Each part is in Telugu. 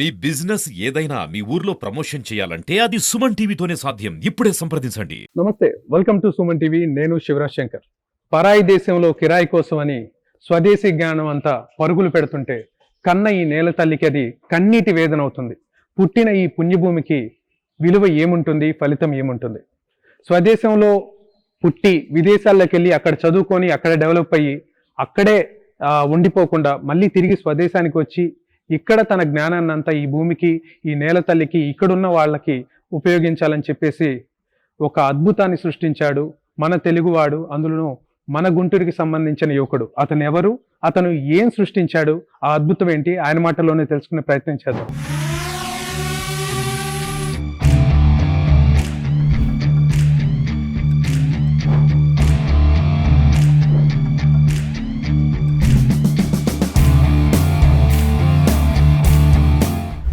మీ బిజినెస్ ఏదైనా మీ ఊర్లో ప్రమోషన్ చేయాలంటే అది సుమన్ టీవీతోనే సాధ్యం. ఇప్పుడే సంప్రదించండి. నమస్తే, వెల్కమ్ టు సుమన్ టీవీ. నేను శివరాజ్ శంకర్. పరాయి దేశంలో కిరాయి కోసం అని స్వదేశీ జ్ఞానం అంతా పరుగులు పెడుతుంటే కన్న ఈ నేల తల్లికి అది కన్నీటి వేదన అవుతుంది. పుట్టిన ఈ పుణ్యభూమికి విలువ ఏముంటుంది, ఫలితం ఏముంటుంది? స్వదేశంలో పుట్టి విదేశాల్లోకి వెళ్ళి అక్కడ చదువుకొని అక్కడ డెవలప్ అయ్యి అక్కడే ఉండిపోకుండా మళ్ళీ తిరిగి స్వదేశానికి వచ్చి ఇక్కడ తన జ్ఞానాన్ని అంతా ఈ భూమికి, ఈ నేల తల్లికి, ఇక్కడున్న వాళ్ళకి ఉపయోగించాలని చెప్పేసి ఒక అద్భుతాన్ని సృష్టించాడు మన తెలుగువాడు. అందులోనూ మన గుంటూరుకి సంబంధించిన యువకుడు. అతను ఎవరు, అతను ఏం సృష్టించాడు, ఆ అద్భుతం ఏంటి, ఆయన మాటల్లోనే తెలుసుకునే ప్రయత్నం చేద్దాం.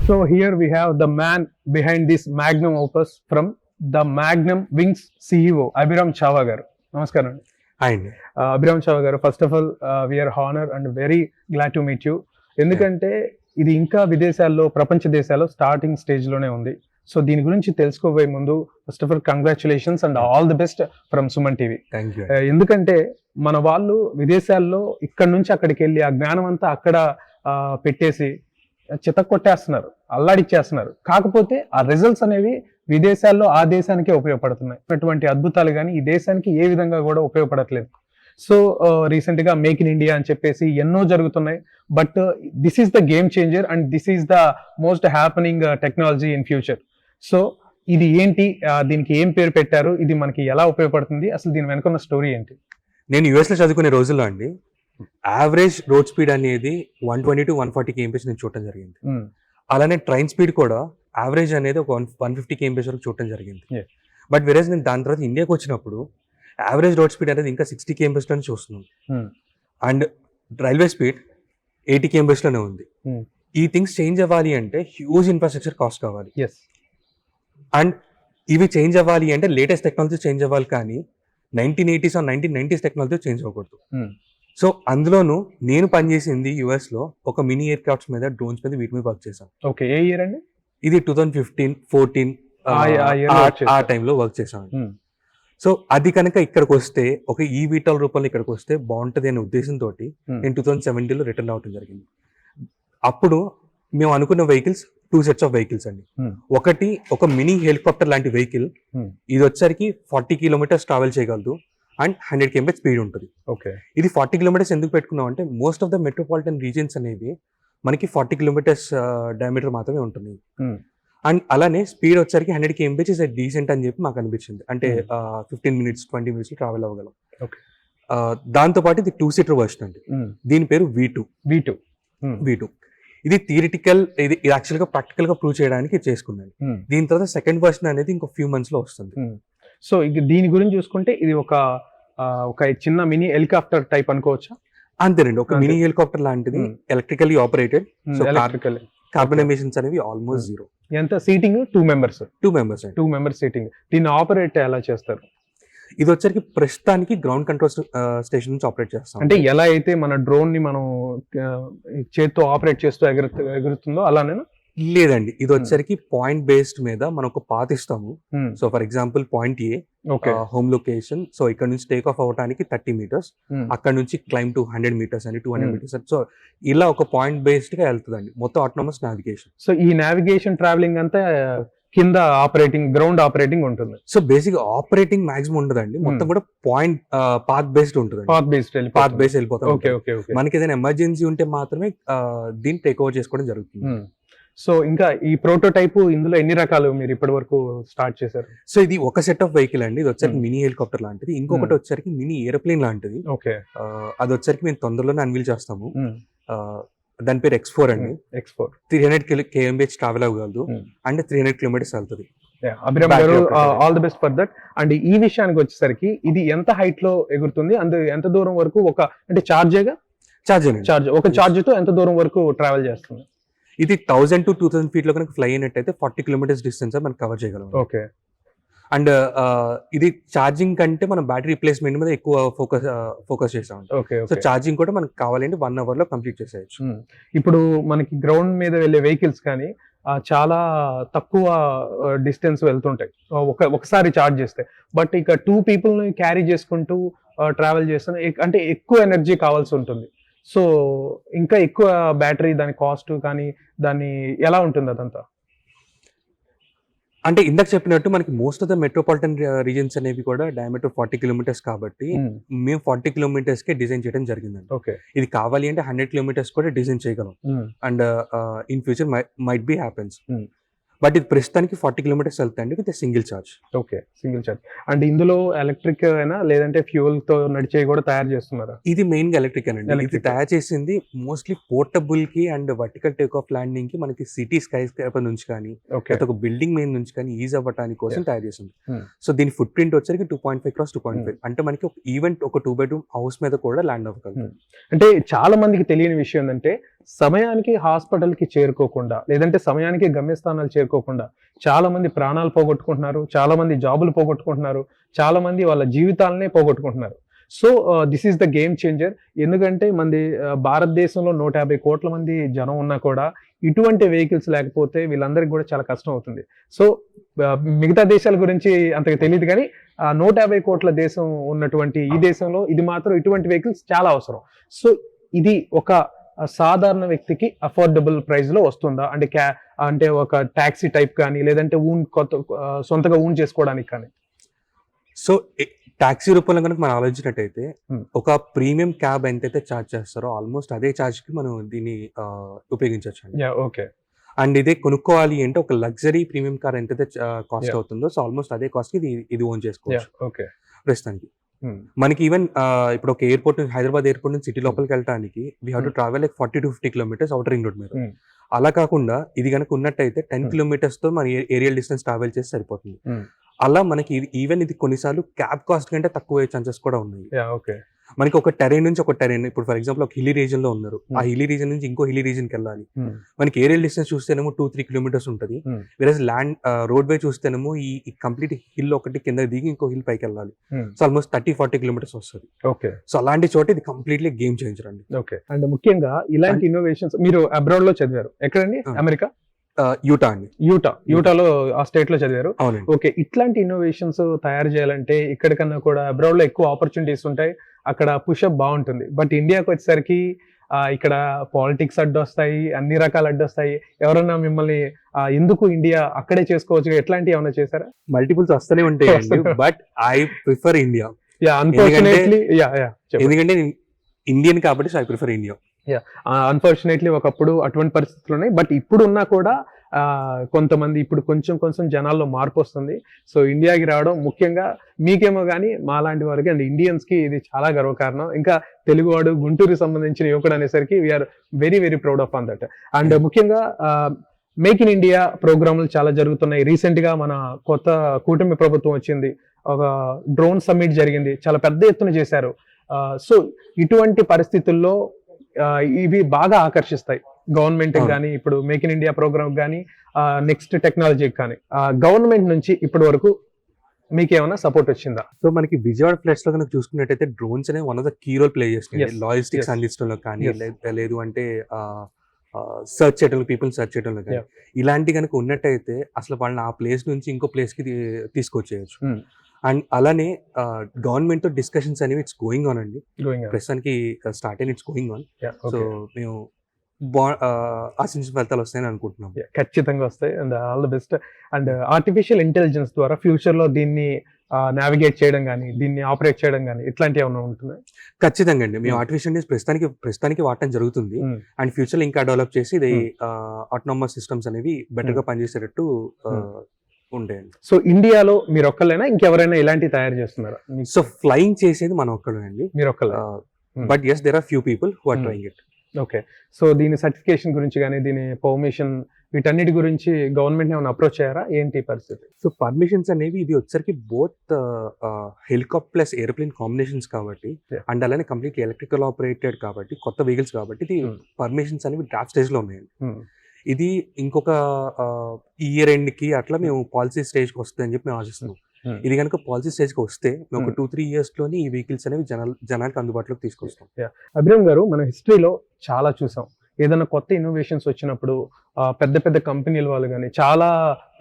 So here we have the man behind this magnum opus from the Magnum Wings CEO, Abhiram Chava garu. Namaskaram. Hi. Abhiram Chava garu, first of all, we are honored and very glad to meet you. ఎందుకంటే ఇది ఇంకా విదేశాల్లో, ప్రపంచ దేశాల్లో స్టార్టింగ్ స్టేజ్ లోనే ఉంది. సో దీని గురించి తెలుసుకోబోయే ముందు first of all congratulations and all the best from Suman TV. Thank you. ఎందుకంటే మన వాళ్ళు విదేశాల్లో ఇక్కడ నుంచి అక్కడికి వెళ్ళి ఆ జ్ఞానం అంతా అక్కడ పెట్టేసి చితక్కొట్టేస్తున్నారు, అల్లాడిచ్చేస్తున్నారు. కాకపోతే ఆ రిజల్ట్స్ అనేవి విదేశాల్లో ఆ దేశానికే ఉపయోగపడుతున్నాయి. అటువంటి అద్భుతాలు కానీ ఈ దేశానికి ఏ విధంగా కూడా ఉపయోగపడట్లేదు. సో రీసెంట్ గా మేక్ ఇన్ ఇండియా అని చెప్పేసి ఎన్నో జరుగుతున్నాయి. But this is the game changer and this is the most happening technology in future. So ఇది ఏంటి, దీనికి ఏం పేరు పెట్టారు, ఇది మనకి ఎలా ఉపయోగపడుతుంది, అసలు దీని వెనుకున్న స్టోరీ ఏంటి? నేను యుఎస్ లో చదువుకునే రోజుల్లో అండి యావరేజ్ రోడ్ స్పీడ్ అనేది 120 to 140 kmph నేను చూడటం జరిగింది. అలానే ట్రైన్ స్పీడ్ కూడా యావరేజ్ అనేది ఒక 150 kmph వరకు చూడటం జరిగింది. బట్ వేరేజ్ నేను దాని తర్వాత ఇండియాకి వచ్చినప్పుడు యావరేజ్ రోడ్ స్పీడ్ అనేది ఇంకా 60 kmph లోనే చూస్తున్నాను. అండ్ రైల్వే స్పీడ్ 80 kmph లోనే ఉంది. ఈ థింగ్స్ చేంజ్ అవ్వాలి అంటే హ్యూజ్ ఇన్ఫ్రాస్ట్రక్చర్ కాస్ట్ కావాలి. అండ్ ఇవి చేంజ్ అవ్వాలి అంటే లేటెస్ట్ టెక్నాలజీ చేంజ్ అవ్వాలి, కానీ 1980s or 1990s technology change అవ్వకూడదు. సో అందులోనూ నేను పనిచేసింది యుఎస్ లో ఒక మినీ ఎయిర్ క్రాఫ్ట్స్ మీద, డ్రోన్స్ మీద, వీటి మీద వర్క్ చేశాను. ఓకే, ఏ ఇయర్ అండి? ఇది 2015-14 ఆ టైంలో వర్క్ చేశాను. సో అది కనుక ఇక్కడికి వస్తే, ఒక ఈవీటాల్ రూపంలో ఇక్కడికి వస్తే బాగుంటది అనే ఉద్దేశంతో నేను 2017లో రిటర్న్ అవడం జరిగింది. అప్పుడు మేము అనుకున్న వెహికల్స్ 2 sets ఆఫ్ వెహికల్స్ అండి. ఒకటి ఒక మినీ హెలికాప్టర్ లాంటి వెహికల్, ఇది వచ్చరికి 40 kilometers ట్రావెల్ చేయగలదు అండ్ 100 kmph స్పీడ్ ఉంటుంది. ఇది 40 kilometers ఎందుకు పెట్టుకున్నాం అంటే most of the metropolitan regions అనేవి మనకి 40 kilometers డయామీటర్ మాత్రమే ఉంటుంది. అండ్ అలానే స్పీడ్ వచ్చరికి 100 kmph ఇస్ డీసెంట్ అని చెప్పి మాకు అనిపించింది. అంటే 15 minutes 20 minutes ట్రావెల్ అవ్వగలం. దాంతో పాటు ఇది 2-seater వర్షన్ అండి. దీని పేరు V2. ఇది థియరిటికల్, ఇది యాక్చువల్ గా ప్రాక్టికల్ గా ప్రూవ్ చేయడానికి చేసుకున్నాను. దీని తర్వాత సెకండ్ వర్షన్ అనేది ఇంకో ఫ్యూ మంత్స్ లో వస్తుంది. సో దీని గురించి చూసుకుంటే ఇది ఒక చిన్న మినీ హెలికాప్టర్ టైప్ అనుకోవచ్చా? అంతేనండి, ఒక మినీ హెలికాప్టర్ లాంటిది, ఎలక్ట్రికల్లీ ఆపరేటెడ్. కార్బన్ ఎమిషన్స్ అనేవి ఆల్మోస్ట్ 0. ఎంత సీటింగ్? 2 members seating. దీన్ని ఆపరేట్ ఎలా చేస్తారు? ఇది వచ్చరికి ప్రస్తుతానికి గ్రౌండ్ కంట్రోల్ స్టేషన్ నుంచి ఆపరేట్ చేస్తాం. అంటే ఎలా అయితే మన డ్రోన్ ని మనం చేత్తో ఆపరేట్ చేస్తూ ఎగురుతుందో అలానే? లేదండి, ఇది వచ్చరికి పాయింట్ బేస్డ్ మీద మనం ఒక పాత్ ఇస్తాము. So for example point A home location. So ఇక్కడ నుంచి టేక్ ఆఫ్ అవ్వడానికి 30 meters, అక్కడ నుంచి క్లైమ్ టు 100 meters అని 200 meters. సో ఇలా ఒక పాయింట్ బేస్డ్ గా వెళ్తుందండి మొత్తం ఆటోనమస్ నావిగేషన్. సో ఈ నావిగేషన్ ట్రావెలింగ్ అంతా కింద ఆపరేటింగ్, గ్రౌండ్ ఆపరేటింగ్ ఉంటుంది. సో బేసిక్ ఆపరేటింగ్ మాక్సిమం ఉండదండి, మొత్తం కూడా పాయింట్ పాత్ బేస్డ్ ఉంటుంది. పాత్ బేస్డ్ వెళ్ళిపోతాం. మనకి ఏదైనా ఎమర్జెన్సీ ఉంటే మాత్రమే దీన్ని టేక్ ఓవర్ చేసుకోవడం జరుగుతుంది. సో ఇంకా ఈ ప్రోటోటైప్, ఇందులో ఎన్ని రకాలు మీరు ఇప్పటి వరకు స్టార్ట్ చేశారు? సో ఇది ఒక సెట్ ఆఫ్ వెహికల్ అండి. ఇది వచ్చరికి మినీ హెలికాప్టర్ లాంటిది. ఇంకొకటి వచ్చరికి మినీ ఏరోప్లేన్ లాంటిది. అది వచ్చరికి మేము తొందరలోనే అన్వీల్ చేస్తాము. దాని పేరు X4 అండి. 300 kmph ట్రావెల్ అవ్వగలదు అండ్ 300 kilometers వెళ్తుంది. అభిరామ్ గారు, all the best for that. And ఈ విషయానికి వచ్చేసరికి ఇది ఎంత హైట్ లో ఎగురుతుంది, ఎంత దూరం వరకు, అంటే చార్జ్ ఒక చార్జ్ తో ఎంత దూరం వరకు ట్రావెల్ చేస్తుంది? ఇది 1000 to 2000 feet లో కనుక ఫ్లై అయినట్టయితే 40 kilometers డిస్టెన్స్ మనం కవర్ చేయగలం. అండ్ ఇది ఛార్జింగ్ కంటే మనం బ్యాటరీ రిప్లేస్మెంట్ మీద ఎక్కువ ఫోకస్ చేస్తాం. ఓకే. సో ఛార్జింగ్ కూడా మనకు కావాలంటే 1 అవర్ లో కంప్లీట్ చేసేయచ్చు. ఇప్పుడు మనకి గ్రౌండ్ మీద వెళ్ళే వెహికల్స్ కానీ చాలా తక్కువ డిస్టెన్స్ వెళ్తుంటాయి ఒకసారి ఛార్జ్ చేస్తే. బట్ ఇక 2 people ని క్యారీ చేసుకుంటూ ట్రావెల్ చేస్తున్న అంటే ఎక్కువ ఎనర్జీ కావాల్సి ఉంటుంది. సో ఇంకా ఎక్కువ బ్యాటరీ దాని కాస్ట్ కానీ దాన్ని ఎలా ఉంటుంది అదంతా? అంటే ఇందాక చెప్పినట్టు మనకి most of the metropolitan reasons అనేవి కూడా డయామీటర్ 40 కిలోమీటర్స్ కాబట్టి మేము 40 కిలోమీటర్స్ కే డిజైన్ చేయడం జరిగిందండి. ఓకే. ఇది కావాలి అంటే 100 కిలోమీటర్స్ కూడా డిజైన్ చేయగలం. And in future might be happens. But ఇది ప్రస్తుతానికి 40 కిలోమీటర్స్ వెళ్తాయండి with single charge. Okay, single charge. And ఇందులో ఎలక్ట్రిక్ అయినా లేదంటే ఫ్యూయల్ తో నడిచేవి కూడా తయారు చేస్తున్నారా? ఇది మెయిన్ గా ఎలక్ట్రిక్ అండి. ఇది తయారు చేసింది మోస్ట్లీ పోర్టబుల్ కి and vertical take off landing కి మనకి సిటీ స్కై స్క్రాపర్ నుంచి కానీ ఒక బిల్డింగ్ మీద నుంచి కానీ ఈజీ అవ్వడానికి కోసం తయారు చేసింది. సో దీని ఫుట్ ప్రింట్ వచ్చరికి 2.5 x 2.5 అంటే మనకి ఒక ఈవెంట్ ఒక 2 bedroom హౌస్ మీద కూడా ల్యాండ్ అవ్వగలుగుతుంది. అంటే చాలా మందికి తెలియని విషయం ఏంటంటే సమయానికి హాస్పిటల్ కి చేరుకోకుండా లేదంటే సమయానికి గమ్యస్థానాలు చేరుకోకుండా చాలా మంది ప్రాణాలు పోగొట్టుకుంటున్నారు, చాలా మంది జాబులు పోగొట్టుకుంటున్నారు, చాలా మంది వాళ్ళ జీవితాలనే పోగొట్టుకుంటున్నారు. So this is the game changer. ఎందుకంటే మనది భారతదేశంలో 150 కోట్ల మంది జనం ఉన్నా కూడా ఇటువంటి వెహికల్స్ లేకపోతే వీళ్ళందరికీ కూడా చాలా కష్టం అవుతుంది. సో మిగతా దేశాల గురించి అంతగా తెలియదు కానీ 150 కోట్ల దేశం ఉన్నటువంటి ఈ దేశంలో ఇది మాత్రం ఇటువంటి వెహికల్స్ చాలా అవసరం. సో ఇది ఒక సాధారణ వ్యక్తికి అఫోర్డబుల్ ప్రైస్ లో వస్తుందా? అంటే ఒక టాక్సీ టైప్ కానీ లేదంటే సొంతగా ఊన్ చేసుకోవడానికి కానీ? సో టాక్సీ రూపంలో కనుక మనం ఆలోచించినట్టయితే ఒక ప్రీమియం క్యాబ్ ఎంతైతే ఛార్జ్ చేస్తారో ఆల్మోస్ట్ అదే ఛార్జ్ కి మనం దీన్ని ఉపయోగించవచ్చు అండి. ఓకే. అండ్ ఇదే కొనుక్కోవాలి అంటే ఒక లగ్జరీ ప్రీమియం కార్ ఎంతైతే కాస్ట్ అవుతుందో సో ఆల్మోస్ట్ అదే కాస్ట్ కి ఇది ఓన్ చేసుకోవచ్చు. ఓకే. ప్రస్తుతానికి మనకి ఈవెన్ ఇప్పుడు ఒక ఎయిర్పోర్ట్ హైదరాబాద్ ఎయిర్పోర్ట్ నుంచి సిటీ లోపలికి వెళ్ళడానికి we have to travel like 40 to 50 kilometers outer ring road మీద. అలా కాకుండా ఇది కనుక ఉన్నట్టయితే 10 kilometers తో మన ఏరియల్ డిస్టెన్స్ ట్రావెల్ చేసి సరిపోతుంది. అలా మనకి ఈవెన్ ఇది కొన్నిసార్లు క్యాబ్ కాస్ట్ కంటే తక్కువ ఛాన్సెస్ కూడా ఉన్నాయి. మనకి ఒక టెరైన్ నుంచి ఒక టెరైన్, ఇప్పుడు ఫర్ ఎగ్జాంపుల్ ఒక హిల్లీ రీజన్ లో ఉన్నారు, ఆ హిల్లీ రీజన్ నుంచి ఇంకో హిల్లీ రీజన్ కి వెళ్ళాలి. మనకి ఏరియల్ డిస్టెన్స్ చూస్తేనేమో 2-3 kilometers ఉంటుంది. వేరే ల్యాండ్ రోడ్ వే చూస్తేనేమో ఈ కంప్లీట్ హిల్ ఒకటి కింద దిగి ఇంకో హిల్ పైకి వెళ్ళాలి. సో ఆల్మోస్ట్ 30-40 kilometers వస్తుంది. ఓకే. సో అలాంటి చోట ఇది కంప్లీట్లీ గేమ్ చేంజర్ అండి. ఓకే. అండ్ ముఖ్యంగా ఇలాంటి ఇన్నోవేషన్స్ మీరు అబ్రాడ్ లో చదివారు, ఎక్కడండి? అమెరికా? యూటా అండి. యూటాలో ఆ స్టేట్ లో చదివారు. అవునండి. ఓకే. ఇట్లాంటి ఇన్నోవేషన్స్ తయారు చేయాలంటే ఇక్కడికన్నా కూడా అబ్రాడ్ లో ఎక్కువ ఆపర్చునిటీస్ ఉంటాయి, అక్కడ పుషప్ బాగుంటుంది. బట్ ఇండియాకి వచ్చేసరికి ఇక్కడ పాలిటిక్స్ అడ్డొస్తాయి, అన్ని రకాల అడ్డొస్తాయి. ఎవరన్నా మిమ్మల్ని ఎందుకు ఇండియా అక్కడే చేసుకోవచ్చు ఎట్లాంటివి ఏమైనా చేశారా? మల్టిపుల్స్ వస్తూనే ఉంటాయి బట్ ఐ ప్రిఫర్ ఇండియా. ఎందుకంటే ఇండియన్ కాబట్టి so I prefer India. Unfortunately ఒకప్పుడు అటువంటి పరిస్థితులు ఉన్నాయి. బట్ ఇప్పుడు ఉన్నా కూడా కొంతమంది ఇప్పుడు కొంచెం జనాల్లో మార్పు వస్తుంది. సో ఇండియాకి రావడం ముఖ్యంగా మీకేమో కానీ మాలాంటి వారికి అండ్ ఇండియన్స్ కి ఇది చాలా గర్వకారణం. ఇంకా తెలుగువాడు గుంటూరుకి సంబంధించిన యువకుడు అనేసరికి we are very very proud of on that. And ముఖ్యంగా మేక్ ఇన్ ఇండియా ప్రోగ్రాములు చాలా జరుగుతున్నాయి. రీసెంట్ గా మన కొత్త కూటమి ప్రభుత్వం వచ్చింది, ఒక డ్రోన్ సమ్మిట్ జరిగింది, చాలా పెద్ద ఎత్తున చేశారు. సో ఇటువంటి పరిస్థితుల్లో ఇవి బాగా ఆకర్షిస్తాయి గవర్నమెంట్ కానీ, ఇప్పుడు మేక్ ఇన్ ఇండియా ప్రోగ్రామ్ కానీ, నెక్స్ట్ టెక్నాలజీకి కానీ. గవర్నమెంట్ నుంచి ఇప్పటి వరకు మీకు ఏమైనా సపోర్ట్ వచ్చిందా? సో మనకి విజయవాడ ఫ్లైట్స్ లో కనుక చూసుకున్నట్టయితే డ్రోన్స్ అనే one of the key role play చేస్తుంది. లాజిస్టిక్స్ అందించడంలో కానీ లేదు అంటే సర్చ్ చేయడంలో, పీపుల్ సర్చ్ చేయడంలో కానీ ఇలాంటి కనుక ఉన్నట్టయితే అసలు వాళ్ళని ఆ ప్లేస్ నుంచి ఇంకో ప్లేస్ కి తీసుకొచ్చేయచ్చు. అండ్ అలానే గవర్నమెంట్ తో డిస్కషన్స్ అనేవి ఇట్స్ గోయింగ్ ఆన్ అండి. ప్రస్తుతానికి స్టార్ట్ అయిన ఇట్స్ గోయింగ్ ఆన్. సో మేము ఆశించిన ఫలితాలు వస్తాయని అనుకుంటున్నాం. ఖచ్చితంగా వస్తాయి and all the best. And artificial intelligence ద్వారా ఫ్యూచర్ లో దీన్ని నావిగేట్ చేయడం కానీ, దీన్ని ఆపరేట్ చేయడం కానీ ఇట్లాంటివి ఏమైనా ఉంటుంది? ఖచ్చితంగా అండి. మేము ఆర్టిఫిషియల్ ప్రస్తుతానికి వాడటం జరుగుతుంది. అండ్ ఫ్యూచర్ లో ఇంకా డెవలప్ చేసి ఇది ఆటోనమస్ సిస్టమ్స్ అనేవి బెటర్ గా పనిచేసేటట్టు ఉంటాయండి. సో ఇండియాలో మీరు ఒక్కలేనా, ఇంకెవరైనా ఇలాంటివి తయారు చేస్తున్నారా? సో ఫ్లయింగ్ చేసేది మన ఒక్కడే అండి, మీరు ఒక్కలే. But yes there are few people who are trying it. Okay. So దీని సర్టిఫికేషన్ గురించి కానీ, దీని పర్మిషన్ వీటన్నిటి గురించి గవర్నమెంట్ ఏమైనా అప్రోచ్ అయ్యారా? ఏంటి పరిస్థితి? సో పర్మిషన్స్ అనేవి ఇది వచ్చరికి both helicopter plus airplane combinations కాబట్టి అండ్ అలానే కంప్లీట్లీ ఎలక్ట్రికల్ ఆపరేటెడ్ కాబట్టి కొత్త వెహికల్స్ కాబట్టి ఇది పర్మిషన్స్ అనేవి డ్రాఫ్ట్ స్టేజ్ లో ఉన్నాయండి. ఇది ఇంకొక ఇయర్ ఎండ్ కి అట్లా మేము పాలసీ స్టేజ్కి వస్తుందని చెప్పి మేము ఆశిస్తున్నాం. ఇది కనుక పాలసీ స్టేజ్కి వస్తే మేము ఒక 2-3 years లోనే ఈ వెహికల్స్ అనేవి జనానికి అందుబాటులోకి తీసుకొస్తాం. అభిరామ్ గారు, మన హిస్టరీలో చాలా చూసాం. ఏదైనా కొత్త ఇన్నోవేషన్స్ వచ్చినప్పుడు పెద్ద పెద్ద కంపెనీల వాళ్ళు కానీ చాలా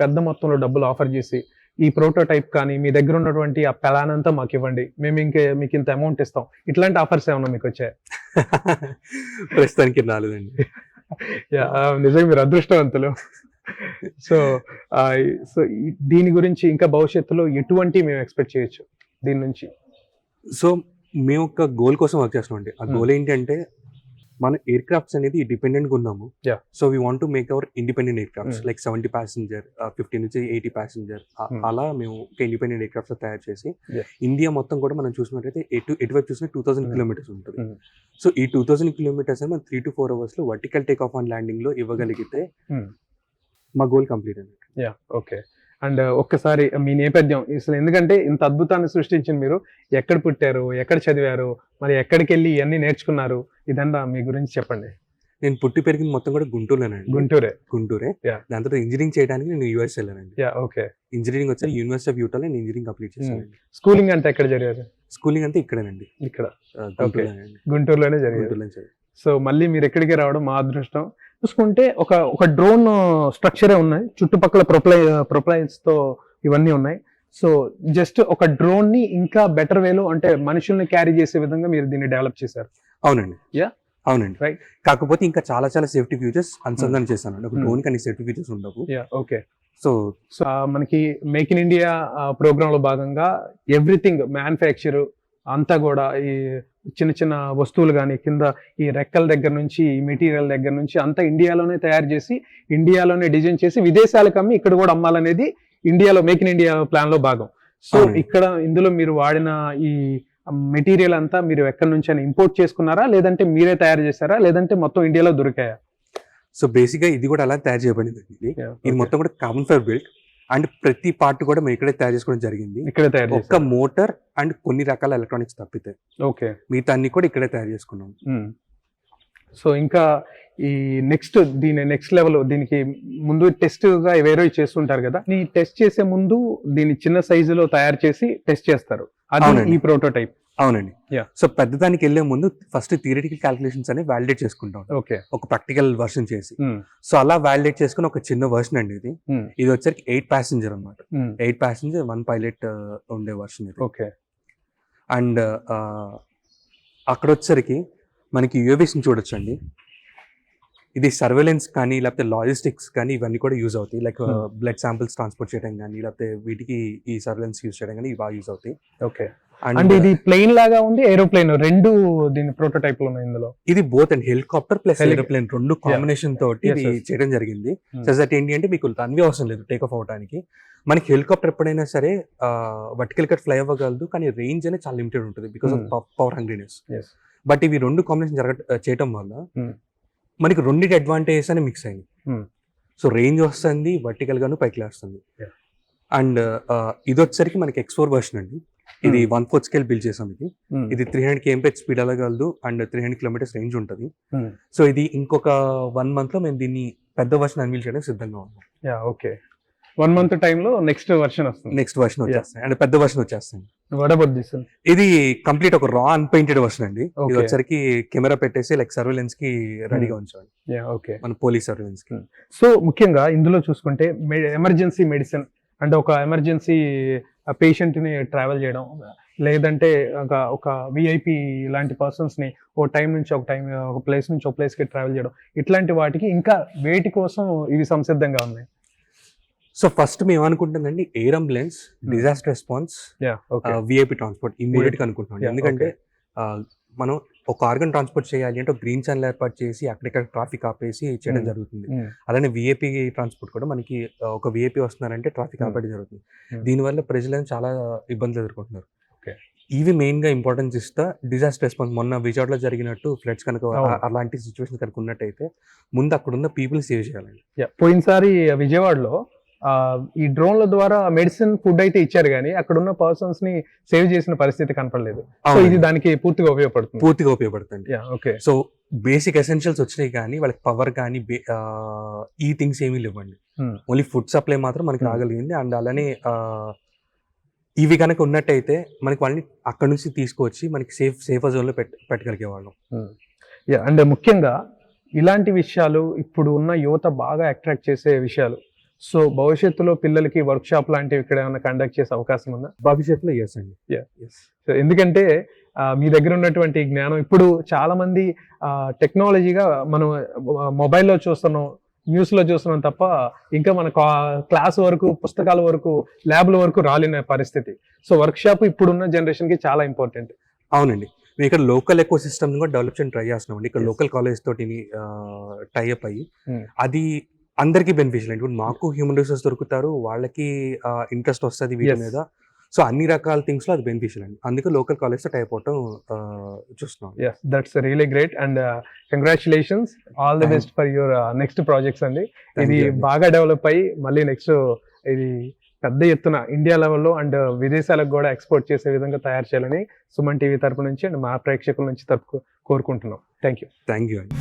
పెద్ద మొత్తంలో డబ్బులు ఆఫర్ చేసి ఈ ప్రోటోటైప్ కానీ మీ దగ్గర ఉన్నటువంటి ఆ ప్లాన్ అంతా మాకు ఇవ్వండి, మేము మీకు ఇంత అమౌంట్ ఇస్తాం, ఇట్లాంటి ఆఫర్స్ ఏమన్నా మీకు వచ్చాయి? ప్రస్తుతానికి రాలేదండి. నిజంగా మీరు అదృష్టవంతులు. సో సో దీని గురించి ఇంకా భవిష్యత్తులో ఎటువంటి మేము ఎక్స్పెక్ట్ చేయొచ్చు దీని నుంచి? సో మేము ఒక గోల్ కోసం వర్క్ చేస్తున్నాం. ఆ గోల్ ఏంటంటే మన ఎయిర్ క్రాఫ్ట్స్ అనేది డిపెండెంట్ గా ఉన్నాము. So we want to make our independent air crafts like 70 passenger, 50 నుంచి 80 passenger అలా మేము ఒక ఇండిపెండెంట్ ఎయిర్ క్రాఫ్ట్స్ తయారు చేసి ఇండియా మొత్తం కూడా మనం చూసినట్టయితే ఎటువైపు చూసినా 2000 kilometers ఉంటుంది. సో ఈ 2000 kilometers మనం 3 to 4 hours లో vertical take off and landing లో ఇవ్వగలిగితే మా గోల్ కంప్లీట్ అండి. ఓకే. అండ్ ఒక్కసారి మీ నేపథ్యం అసలు, ఎందుకంటే ఇంత అద్భుతాన్ని సృష్టించిన మీరు ఎక్కడ పుట్టారు, ఎక్కడ చదివారు, మరి ఎక్కడికి వెళ్ళి ఇవన్నీ నేర్చుకున్నారు, ఇదంతా మీ గురించి చెప్పండి. నేను పుట్టి పెరిగింది మొత్తం కూడా గుంటూరులోనండి. గుంటూరే. దాని తర్వాత ఇంజనీరింగ్ చేయడానికి నేను యూఎస్ వెళ్ళానండి. ఓకే. ఇంజనీరింగ్ వచ్చి యూనివర్సిటీ ఆఫ్ యూటాలో నేను ఇంజనీరింగ్ కంప్లీట్ చేశాను. స్కూలింగ్ అంతా ఎక్కడ జరిగారు? స్కూలింగ్ అంతా ఇక్కడేనండి. ఇక్కడ గుంటూరులోనే జరిగారు. సో మళ్ళీ మీరు ఎక్కడికి రావడం మా అదృష్టం. చూసుకుంటే ఒక డ్రోన్ స్ట్రక్చరే ఉన్నాయి, చుట్టుపక్కల ప్రొపైల్స్ తో ఇవన్నీ ఉన్నాయి. సో జస్ట్ ఒక డ్రోన్ ని ఇంకా బెటర్ వేలో, అంటే మనుషుల్ని క్యారీ చేసే విధంగా మీరు దీన్ని డెవలప్ చేశారు. అవునండి. అవునండి. రైట్. కాకపోతే ఇంకా చాలా సేఫ్టీ ఫీచర్స్ అనుసంధానం చేశాను. ఒక డ్రోన్ కి అన్ని సేఫ్టీ ఫీచర్స్ ఉండవు. ఓకే. సో మనకి మేక్ ఇన్ ఇండియా ప్రోగ్రామ్ లో భాగంగా ఎవ్రీథింగ్ మ్యానుఫ్యాక్చర్ అంతా కూడా ఈ చిన్న వస్తువులు కానీ కింద ఈ రెక్కల దగ్గర నుంచి ఈ మెటీరియల్ దగ్గర నుంచి అంతా ఇండియాలోనే తయారు చేసి ఇండియాలోనే డిజైన్ చేసి విదేశాలకు అమ్మి ఇక్కడ కూడా అమ్మాలనేది ఇండియాలో మేక్ ఇన్ ఇండియా ప్లాన్ లో భాగం. సో ఇక్కడ ఇందులో మీరు వాడిన ఈ మెటీరియల్ అంతా మీరు ఎక్కడి నుంచి అయినా ఇంపోర్ట్ చేసుకున్నారా, లేదంటే మీరే తయారు చేశారా, లేదంటే మొత్తం ఇండియాలో దొరికాయా? సో బేసిక్ గా ఇది కూడా అలా తయారు చేయబడింది. ఇది మొత్తం కూడా కార్బన్ ఫైబర్ బిల్ట్ అండ్ ప్రతి పార్ట్ కూడా మేము ఇక్కడే తయారు చేసుకోవడం జరిగింది. ఒక్క మోటార్ అండ్ కొన్ని రకాల ఎలక్ట్రానిక్స్ తప్పితే ఓకే మిగతా అన్ని కూడా ఇక్కడే తయారు చేసుకున్నాం. సో ఇంకా ఈ నెక్స్ట్ లెవెల్ దీనికి ముందు టెస్ట్ గా వేరే చేస్తుంటారు కదా, ఈ టెస్ట్ చేసే ముందు దీన్ని చిన్న సైజులో తయారు చేసి టెస్ట్ చేస్తారు, అది ఈ ప్రోటోటైప్. అవునండి. సో పెద్దదానికి వెళ్లే ముందు ఫస్ట్ థియరిటికల్ క్యాలిక్యులేషన్స్ అని వ్యాలిడేట్ చేసుకుంటాం. ఓకే. ఒక ప్రాక్టికల్ వర్షన్ చేసి సో అలా వ్యాలిడేట్ చేసుకుని ఒక చిన్న వర్షన్ అండి ఇది. ఇది వచ్చరికి 8 passenger అన్నమాట. 8 passenger 1 pilot ఉండే వర్షన్ ఇది. ఓకే. అండ్ అక్కడ వచ్చరికి మనకి యూఏవీస్ ని చూడొచ్చండి. ఇది సర్వేలెన్స్ కానీ లేకపోతే లాజిస్టిక్స్ కానీ ఇవన్నీ కూడా యూజ్ అవుతాయి. లైక్ బ్లడ్ శాంపిల్స్ ట్రాన్స్పోర్ట్ చేయడం కానీ లేకపోతే వీటికి ఈ సర్వేలెన్స్ యూజ్ చేయడం కానీ బాగా యూజ్ అవుతాయి. ఓకే. అండ్ ఇది ప్లేన్ లాగా ఉంది, ఏరోప్లేన్ రెండు దీని ప్రోటోటైప్ లో ఉన్నాయి ఇందులో. ఇది both and helicopter plus aeroplane రెండు కాంబినేషన్ తోటి ఇది చేయడం జరిగింది. సో దట్ ఏంటి అంటే మీకు రన్వే అవసరం లేదు టేక్ ఆఫ్ అవడానికి. మనకి హెలికాప్టర్ ఎప్పుడైనా సరే వర్టికల్ కట్ ఫ్లై అవ్వగలదు, కానీ రేంజ్ అనేది చాలా లిమిటెడ్ ఉంటుంది బికాస్ ఆఫ్ పవర్ హంగ్రీనెస్. బట్ ఇవి రెండు కాంబినేషన్ చేయడం వల్ల మనకి రెండింటి అడ్వాంటేజెస్ అని మిక్స్ అయింది. సో రేంజ్ వస్తుంది, వర్టికల్ గాను పైకి లేస్తుంది. అండ్ ఇది వచ్చేసరికి మనకి X4 వర్షన్ అండి. ఇది 1/4 స్కేల్ బిల్డ్ చేసాం. ఇది 300 kmph స్పీడ్ వెళ్ళగలదు అండ్ 300 kilometers రేంజ్ ఉంటుంది. సో ఇది ఇంకొక 1 month లో మేము దీన్ని పెద్ద వర్షన్ అన్వీల్ చేయడానికి సిద్ధంగా ఉన్నాం. ఓకే. 1 month టైంలో నెక్స్ట్ వర్షన్ వచ్చేస్తాయి అండ్ పెద్ద వర్షన్ వచ్చేస్తాయి. ఇది కంప్లీట్ ఒక రా అన్పెయింటెడ్ వర్షన్ అండి. ఇది వచ్చరికి కెమెరా పెట్టేసి లైక్ సర్వేలెన్స్ కి రెడీగా ఉంచాలి. ఓకే. మన పోలీస్ సర్వేలెన్స్ కి. సో ముఖ్యంగా ఇందులో చూసుకుంటే ఎమర్జెన్సీ మెడిసిన్ అంటే ఒక ఎమర్జెన్సీ పేషెంట్ ని ట్రావెల్ చేయడం, లేదంటే ఒక విఐపి లాంటి పర్సన్స్ ని ఒక ప్లేస్ నుంచి ఒక ప్లేస్ కి ట్రావెల్ చేయడం, ఇట్లాంటి వాటికి ఇంకా వేటి కోసం ఇవి సంసిద్ధంగా ఉన్నాయి? సో ఫస్ట్ మేము అనుకుంటుందండి air ambulance, disaster response, VIP transport immediate గా అనుకుంటున్నాం. ఎందుకంటే మనం ఒక ఆర్గన్ ట్రాన్స్పోర్ట్ చేయాలి అంటే ఒక గ్రీన్ ఛానల్ ఏర్పాటు చేసి అక్కడిక్కడ ట్రాఫిక్ ఆపేసి చేయడం జరుగుతుంది. అలానే విఐపి ట్రాన్స్పోర్ట్ కూడా మనకి ఒక విఐపి వస్తున్నారంటే ట్రాఫిక్ ఆపేయడం జరుగుతుంది. దీనివల్ల ప్రజలను చాలా ఇబ్బందులు ఎదుర్కొంటున్నారు. ఇవి మెయిన్ గా ఇంపార్టెన్స్ ఇస్తా డిజాస్టర్ రెస్పాన్స్. మొన్న విజయవాడలో జరిగినట్టు ఫ్లడ్స్ కనుక అలాంటి సిచ్యువేషన్ కనుక ఉన్నట్టయితే ముందు అక్కడ ఉన్న పీపుల్ సేవ్ చేయాలండి. పోయినసారి విజయవాడలో ఈ డ్రోన్ల ద్వారా మెడిసిన్, ఫుడ్ అయితే ఇచ్చారు, కానీ అక్కడ ఉన్న పర్సన్స్ ని సేవ్ చేసిన పరిస్థితి కనపడలేదు. సో ఇది దానికి పూర్తిగా ఉపయోగపడుతుంది. ఓకే. సో బేసిక్ ఎసెన్షియల్స్ వచ్చినాయి కానీ వాళ్ళకి పవర్ కానీ ఈ థింగ్స్ ఏమీ లేవండి. ఓన్లీ ఫుడ్ సప్లై మాత్రం మనకి రాగలిగింది. అండ్ అలానే ఇవి కనుక ఉన్నట్టయితే మనకి వాళ్ళని అక్కడ నుంచి తీసుకొచ్చి మనకి సేఫర్ జోన్లో పెట్టగలిగే వాళ్ళం. అండ్ ముఖ్యంగా ఇలాంటి విషయాలు ఇప్పుడు ఉన్న యువత బాగా అట్రాక్ట్ చేసే విషయాలు. సో భవిష్యత్తులో పిల్లలకి వర్క్ షాప్ లాంటివి ఇక్కడ ఏమైనా కండక్ట్ చేసే అవకాశం ఉందా? భవిష్యత్తులో ఎస్ అండి. సో ఎందుకంటే మీ దగ్గర ఉన్నటువంటి జ్ఞానం ఇప్పుడు చాలా మంది టెక్నాలజీగా మనం మొబైల్లో చూస్తున్నాం, న్యూస్లో చూస్తున్నాం తప్ప ఇంకా మన క్లాస్ వరకు, పుస్తకాల వరకు, ల్యాబ్ల వరకు రాలేని పరిస్థితి. సో వర్క్ షాప్ ఇప్పుడున్న జనరేషన్కి చాలా ఇంపార్టెంట్. అవునండి, మేము ఇక్కడ లోకల్ ఎకో సిస్టమ్ కూడా డెవలప్ చేయడం ట్రై చేస్తున్నాం అండి. ఇక్కడ లోకల్ కాలేజ్ తోటి టైఅప్ అయ్యి అది అందరికీ బెనిఫిషియల్ అండి. ఇప్పుడు మాకు హ్యూమన్ రిసోర్స్ దొరుకుతారు, వాళ్ళకి ఇంట్రెస్ట్ వస్తుంది వీటి మీద. సో అన్ని రకాల థింగ్స్ లో అది బెనిఫిషియల్ అండి. అందుకే లోకల్ కాలేజ్ తో టైప్ అవటం చూస్తున్నాం. That's really great and congratulations, all the best for your next projects అండి. ఇది బాగా డెవలప్ అయ్యి మళ్ళీ నెక్స్ట్ ఇది పెద్ద ఎత్తున ఇండియా లెవెల్లో అండ్ విదేశాలకు కూడా ఎక్స్పోర్ట్ చేసే విధంగా తయారు చేయాలని సుమన్ టీవీ తరపు నుంచి అండ్ మా ప్రేక్షకుల నుంచి కోరుకుంటున్నాం. థ్యాంక్ యూ అండి.